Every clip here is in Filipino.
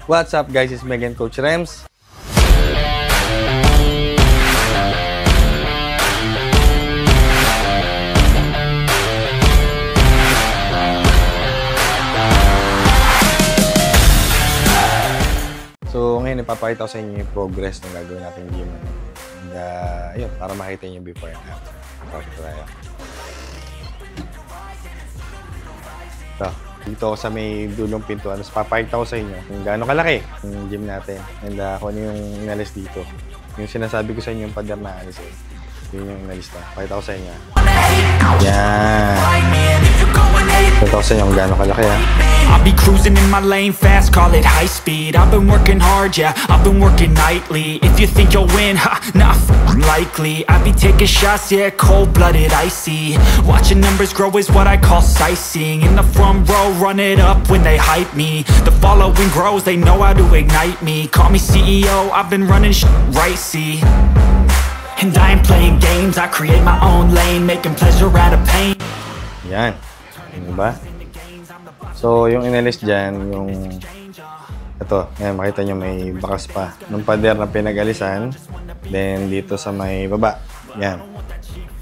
What's up guys, it's Megan Coach Rems. So ngayon ipapakita ko sa inyo yung progress ng gagawin natin gym. And yun, para makita nyo before and after. Pakita tayo. Dito ako sa may dulong pintuan. Tapos papakita ko sa inyo kung gaano kalaki yung gym natin. And kung ano yung inalis dito. Yung sinasabi ko sa inyo yung pader na alis eh. Yun yung inalis na. Pakita ko sa inyo. Yan. Pakita ko sa inyo kung gaano kalaki ha. I'll be cruising in my lane fast, call it high speed. I've been working hard, yeah, I've been working nightly. If you think you'll win, ha, not likely. I be taking shots, yeah, cold-blooded, icy. Watching numbers grow is what I call sightseeing. In the front row, run it up when they hype me. The following grows, they know how to ignite me. Call me CEO, I've been running right, see. And I ain't playing games, I create my own lane, making pleasure out of pain. Yan. Ano ba? So, yung inalis dyan, yung ito, ngayon makita nyo may bakas pa. Nung pader na pinag-alisan, then dito sa may baba. Yan.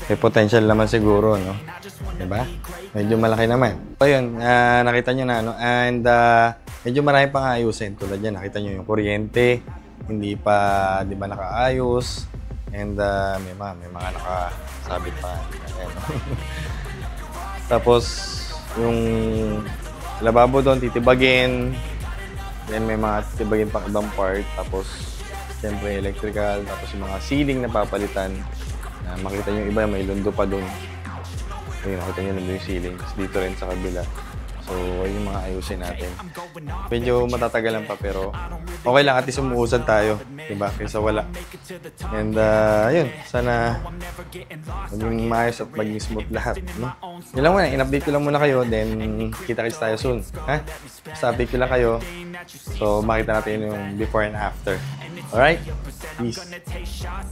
May potential naman siguro, no? Diba? Medyo malaki naman. So, yun, nakita nyo na, no? And medyo marami pang ayusin. Tulad yan, nakita nyo yung kuryente, hindi pa, di ba, nakaayos. And may mga nakasabit pa. Ayan, no? Tapos, yung lababo doon, titibagin. Then may mga titibagin pang ibang part. Tapos, siyempre electrical. Tapos yung mga ceiling na papalitan. Makita nyo iba, may lundo pa doon. Ayun, makita nyo lundo yung ceiling. Tapos dito rin sa kabila. So, yung mga ayusin natin. Medyo matatagalan pa pero okay lang, at least umuusad tayo. Diba? Kaysa wala. And, yun. Sana maging maayos at maging smooth lahat. No? Yun lang muna. In-update ko lang muna kayo. Then, kita-kits tayo soon. Ha? Basta update ko lang kayo. So, makita natin yung before and after. Alright? Peace.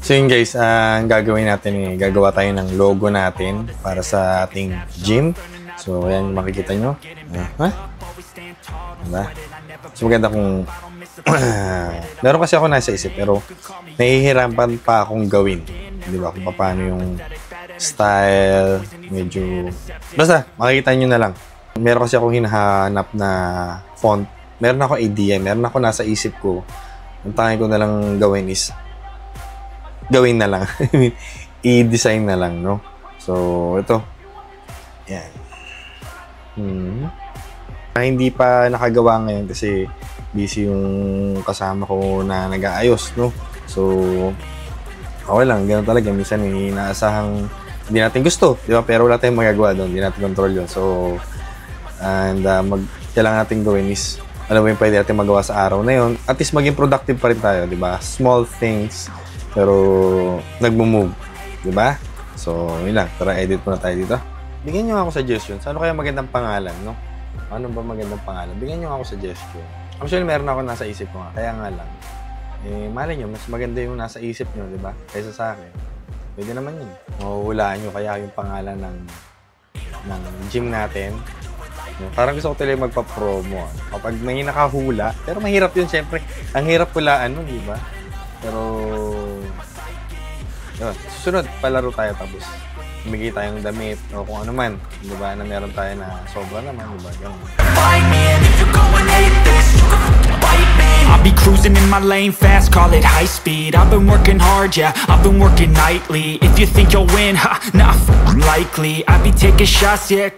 So yun guys, ang gagawin natin gagawa tayo ng logo natin para sa ating gym. So ayan, makikita nyo. Ha? Diba? So maganda kung meron kasi ako nasa isip pero nahihirapan pa akong gawin. Diba? Kung paano yung style, medyo basta makikita nyo na lang. Meron kasi akong hinahanap na font. Meron ako idea, meron ako nasa isip ko. Ang tanging ko na lang gawin is gawin na lang. I-design na lang, no? So, ito. Yan. Hindi pa nakagawa ngayon kasi busy yung kasama ko na nag-aayos, no? So, okay lang. Ganun talaga. Minsan may inaasahang hindi natin gusto, di ba? Pero wala tayong magagawa doon. Hindi natin control yun. So, and kailangan natin gawin is alam mo yung pwede natin magawa sa araw na yun. At least maging productive pa rin tayo, di ba? Small things, pero nagmo-move, di ba? So, yun lang. Tara, edit muna tayo dito. Bigyan nyo ako suggestions. Ano kaya magandang pangalan, no? Ano ba magandang pangalan? Bigyan nyo ako suggestion. Actually, meron ako nasa isip ko nga. Kaya nga lang. Malay nyo, mas maganda yung nasa isip nyo, di ba? Kaysa sa akin. Pwede naman yun. Mahuhulaan nyo kaya yung pangalan ng gym natin. Parang gusto ko talaga magpa-promo. Kapag may nakahula, pero mahirap yun syempre. Ang hirap hulaan nun, di ba? Pero, yun. Susunod, palaro tayo tapos humigay tayong damit o kung ano man, di ba? Na meron tayo na sobra naman, di ba? Ganun. I'll be cruising in my lane fast, call it high speed. I've been working hard, yeah, I've been working nightly. If you think you'll win, ha, not likely. I be taking shots, yeah.